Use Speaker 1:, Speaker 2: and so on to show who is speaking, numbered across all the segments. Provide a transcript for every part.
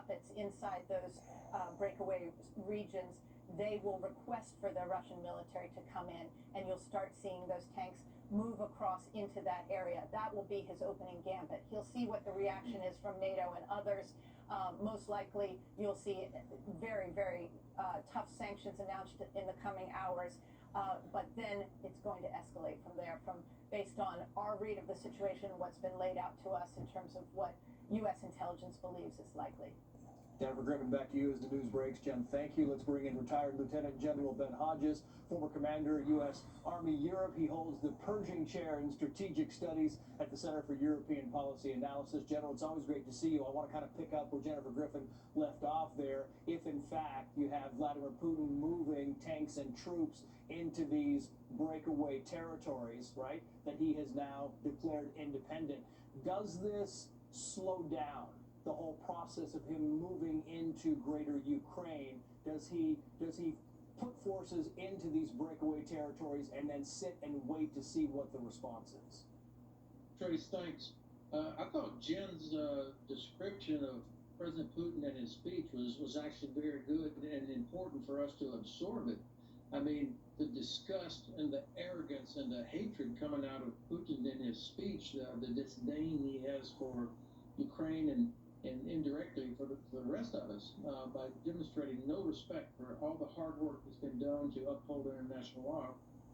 Speaker 1: that's inside those breakaway regions, they will request for the Russian military to come in, and you'll start seeing those tanks move across into that area. That will be his opening gambit. He'll see what the reaction is from NATO and others. Most likely, you'll see very, very tough sanctions announced in the coming hours. But then it's going to escalate from there, based on our read of the situation, what's been laid out to us in terms of what U.S. intelligence believes is likely.
Speaker 2: Jennifer Griffin, back to you as the news breaks. Jen, thank you. Let's bring in retired Lieutenant General Ben Hodges, former commander, U.S. Army Europe. He holds the Pershing Chair in Strategic Studies at the Center for European Policy Analysis. General, it's always great to see you. I want to kind of pick up where Jennifer Griffin left off there. If, in fact, you have Vladimir Putin moving tanks and troops into these breakaway territories, right, that he has now declared independent, does this slow down the whole process of him moving into greater Ukraine? Does he put forces into these breakaway territories and then sit and wait to see what the response is?
Speaker 3: Trace, thanks. I thought Jen's description of President Putin and his speech was actually very good and important for us to absorb it. I mean, the disgust and the arrogance and the hatred coming out of Putin in his speech, the disdain he has for Ukraine and indirectly for the rest of us, by demonstrating no respect for all the hard work that's been done to uphold international law.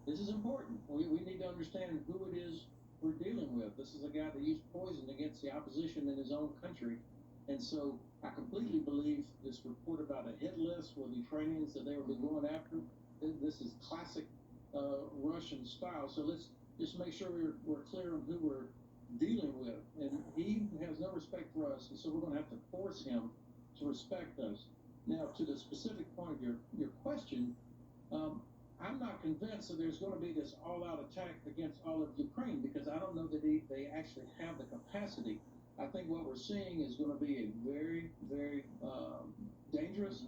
Speaker 3: This is important. We need to understand who it is we're dealing with. This is a guy that used poison against the opposition in his own country. And so I completely believe this report about a hit list with Ukrainians that they will be going after. This is classic Russian style. So let's just make sure we're clear on who we're dealing with, and he has no respect for us, and so we're going to have to force him to respect us. Now, to the specific point of your question, I'm not convinced that there's going to be this all-out attack against all of Ukraine, because I don't know that they actually have the capacity. I think what we're seeing is going to be a very, very dangerous,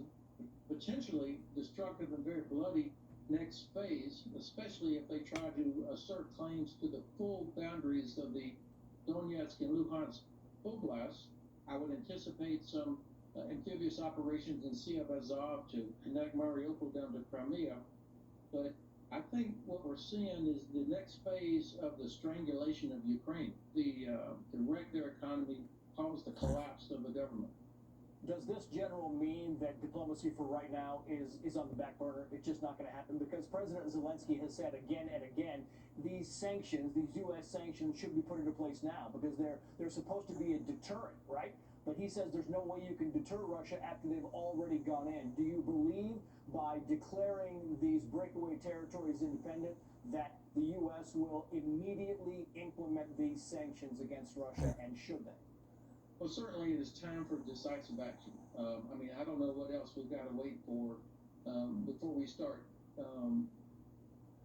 Speaker 3: potentially destructive, and very bloody next phase, especially if they try to assert claims to the full boundaries of the Donetsk and Luhansk oblast. I would anticipate some amphibious operations in Sea of Azov to connect Mariupol down to Crimea. But I think what we're seeing is the next phase of the strangulation of Ukraine, to wreck their economy, cause the collapse of the government.
Speaker 2: Does this, General, mean that diplomacy for right now is on the back burner? It's just not going to happen? Because President Zelensky has said again and again, these sanctions, these U.S. sanctions, should be put into place now, because they're supposed to be a deterrent, right? But he says there's no way you can deter Russia after they've already gone in. Do you believe by declaring these breakaway territories independent that the U.S. will immediately implement these sanctions against Russia, and should they?
Speaker 3: Well, certainly it is time for decisive action. I mean, I don't know what else we've got to wait for before we start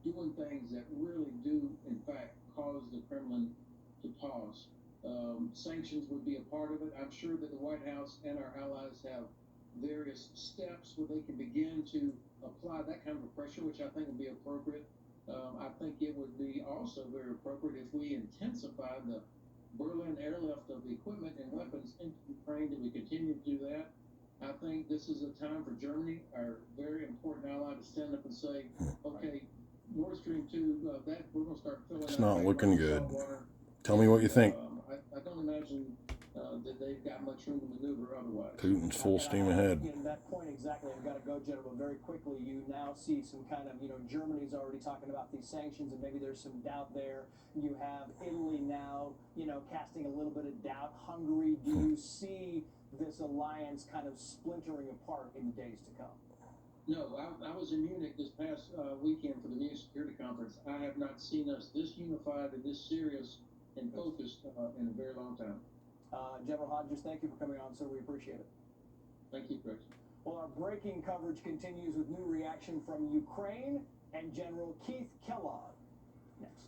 Speaker 3: doing things that really do, in fact, cause the Kremlin to pause. Sanctions would be a part of it. I'm sure that the White House and our allies have various steps where they can begin to apply that kind of pressure, which I think would be appropriate. I think it would be also very appropriate if we intensify the Berlin airlift of equipment and weapons into Ukraine, that we continue to do that. I think this is a time for Germany, our very important ally, to stand up and say, okay, Nord Stream 2, that we're going to start filling.
Speaker 4: It's not looking good. Tell me what you think.
Speaker 3: I don't imagine that they've got much room to maneuver otherwise.
Speaker 4: Putin's full steam ahead.
Speaker 2: That point exactly. I've got to go, General, very quickly. You now see some kind of, Germany's already talking about these sanctions, and maybe there's some doubt there. You have Italy now, casting a little bit of doubt. Hungary. Do you see this alliance kind of splintering apart in the days to come?
Speaker 3: No, I was in Munich this past weekend for the Munich Security Conference. I have not seen us this unified and this serious and focused in a very long time.
Speaker 2: General Hodges, thank you for coming on, sir. We appreciate it.
Speaker 3: Thank you, Chris.
Speaker 2: Well, our breaking coverage continues with new reaction from Ukraine and General Keith Kellogg next.